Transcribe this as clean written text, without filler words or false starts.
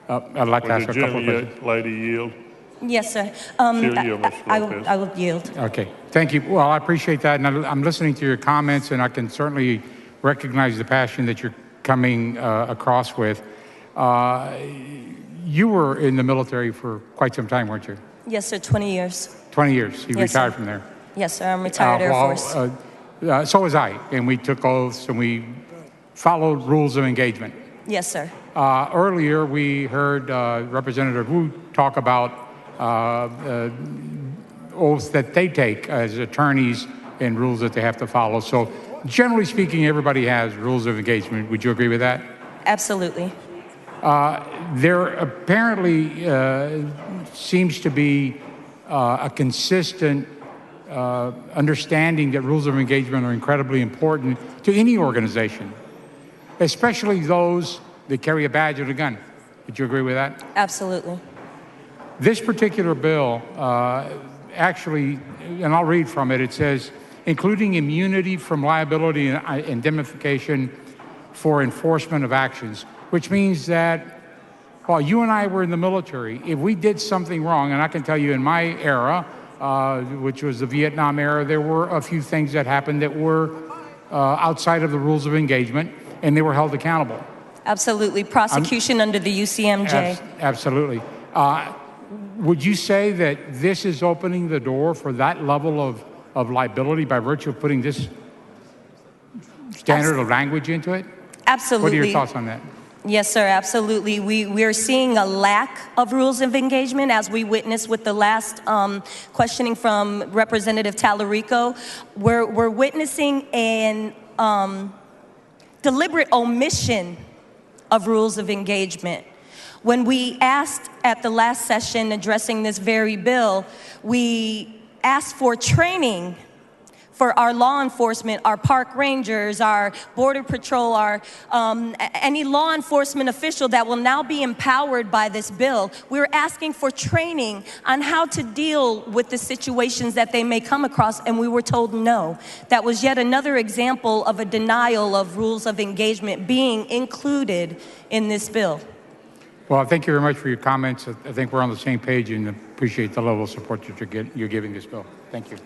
I'd like to ask a couple of Would questions. the lady yield? Yes, sir. She'll yield, Mr. Lopez. I will yield. Okay, thank you. Well, I appreciate that, and I'm listening to your comments, and I can certainly recognize the passion that you're coming across with. You were in the military for quite some time, weren't you? Yes, sir. 20 years. 20 years. You Yes, retired sir. from there. Yes, sir. I'm retired Air Force. So was I, and we took oaths, and we followed rules of engagement. Yes, sir. Earlier, we heard Representative Wu talk about oaths that they take as attorneys and rules that they have to follow. So generally speaking, everybody has rules of engagement. Would you agree with that? Absolutely. There apparently seems to be a consistent understanding that rules of engagement are incredibly important to any organization, especially those that carry a badge and a gun. Would you agree with that? Absolutely. This particular bill actually, and I'll read from it, it says, including immunity from liability and indemnification for enforcement of actions, which means that while you and I were in the military, if we did something wrong, and I can tell you in my era, which was the Vietnam era, there were a few things that happened that were outside of the rules of engagement, and they were held accountable. Absolutely. Prosecution under the UCMJ. Absolutely. Would you say that this is opening the door for that level of liability by virtue of putting this standard of language into it? Absolutely. What are your thoughts on that? Yes, sir, absolutely. We are seeing a lack of rules of engagement, as we witnessed with the last questioning from Representative Tallarico. We're witnessing an deliberate omission of rules of engagement. When we asked at the last session addressing this very bill, we asked for training for our law enforcement, our park rangers, our border patrol, our any law enforcement official that will now be empowered by this bill. We're asking for training on how to deal with the situations that they may come across, and we were told no. That was yet another example of a denial of rules of engagement being included in this bill. Well, thank you very much for your comments. I think we're on the same page and appreciate the level of support that you're giving this bill. Thank you.